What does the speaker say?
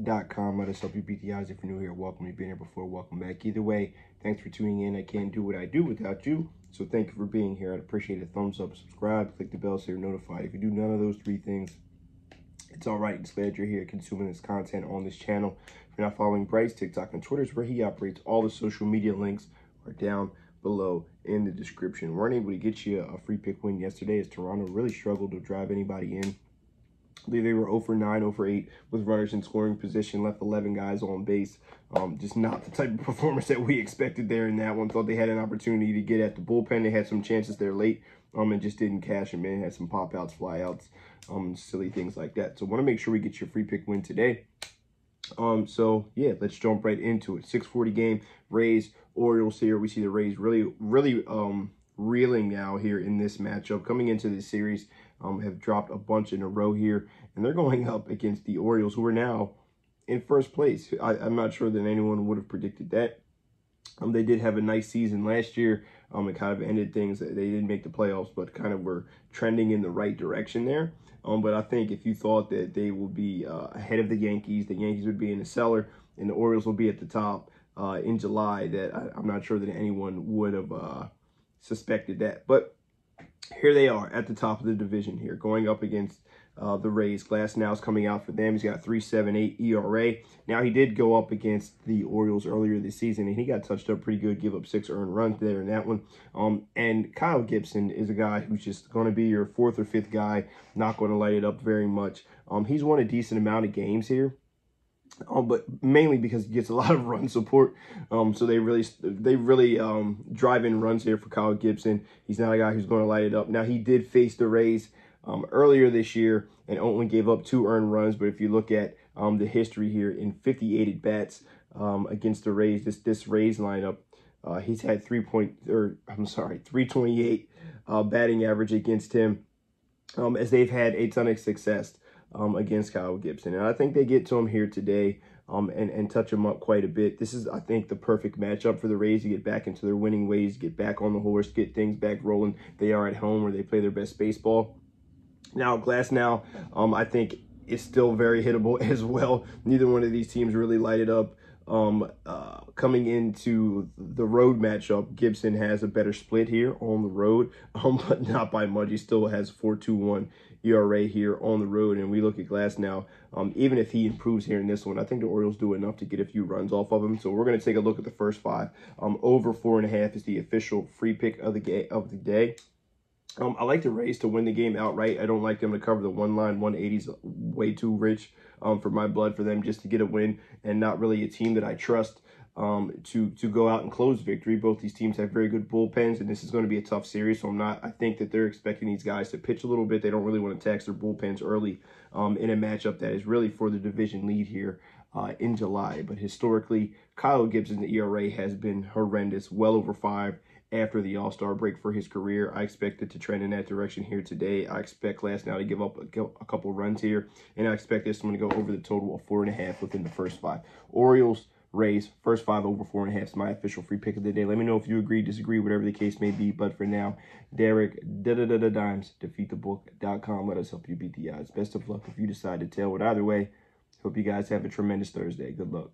beatthebook.com. Let us help you beat the odds. If you're new here, welcome. You've been here before, welcome back. Either way, thanks for tuning in. I can't do what I do without you, so thank you for being here. I'd appreciate a thumbs up, subscribe, click the bell so you're notified. If you do none of those three things, it's all right. Just glad you're here consuming this content on this channel. If you're not following Bryce, TikTok, and Twitter is where he operates. All the social media links are down below in the description. Weren't able to get you a free pick win yesterday as Toronto really struggled to drive anybody in. I believe they were 0 for 9, 0 for 8 with runners in scoring position, left 11 guys on base. Just not the type of performance that we expected there in that one. Thought they had an opportunity to get at the bullpen. They had some chances there late and just didn't cash them in. Had some pop-outs, fly-outs, silly things like that. So want to make sure we get your free pick win today. So yeah, let's jump right into it. 6:40 game, Rays, Orioles here. We see the Rays really reeling now here in this matchup. Coming into this series, have dropped a bunch in a row here, and they're going up against the Orioles, who are now in first place. I'm not sure that anyone would have predicted that. They did have a nice season last year. It kind of ended things. They didn't make the playoffs, but kind of were trending in the right direction there. But I think if you thought that they would be ahead of the Yankees would be in the cellar, and the Orioles will be at the top in July, that I'm not sure that anyone would have suspected that. But here they are at the top of the division here, going up against the Rays. Glasnow's coming out for them. He's got 3.78 ERA. Now, he did go up against the Orioles earlier this season, and he got touched up pretty good, give up 6 earned runs there in that one. And Kyle Gibson is a guy who's just going to be your 4th or 5th guy, not going to light it up very much. He's won a decent amount of games here. But mainly because he gets a lot of run support. So they really drive in runs here for Kyle Gibson. He's not a guy who's going to light it up. Now, he did face the Rays earlier this year and only gave up 2 earned runs. But if you look at the history here, in 58 at-bats against the Rays, this Rays lineup, he's had 328 batting average against him, as they've had a ton of success against Kyle Gibson. And I think they get to him here today and touch him up quite a bit. This is, I think, the perfect matchup for the Rays to get back into their winning ways, get back on the horse, get things back rolling. They are at home where they play their best baseball. Now, Glasnow, I think, is still very hittable as well. Neither one of these teams really light it up. Coming into the road matchup, Gibson has a better split here on the road, but not by much. He still has 4.21 ERA here on the road, and we look at Glasnow. Even if he improves here in this one, I think the Orioles do enough to get a few runs off of him. So we're going to take a look at the first 5. Over 4.5 is the official free pick of the day. I like the Rays to win the game outright. I don't like them to cover the one line. 180 is way too rich for my blood for them just to get a win, and not really a team that I trust to go out and close victory. Both these teams have very good bullpens, and this is going to be a tough series. So I think that they're expecting these guys to pitch a little bit. They don't really want to tax their bullpens early in a matchup that is really for the division lead here in July. But historically, Kyle Gibson's ERA has been horrendous, well over 5 after the All-Star break for his career. I expect it to trend in that direction here today. I expect Glasnow to give up a couple runs here, and I expect this one to go over the total of 4.5 within the first 5. Orioles, Rays, first 5 over 4.5 is my official free pick of the day. Let me know if you agree, disagree, whatever the case may be. But for now, Derek, Dimes, defeatthebook.com. Let us help you beat the odds. Best of luck if you decide to tail it either way. Hope you guys have a tremendous Thursday. Good luck.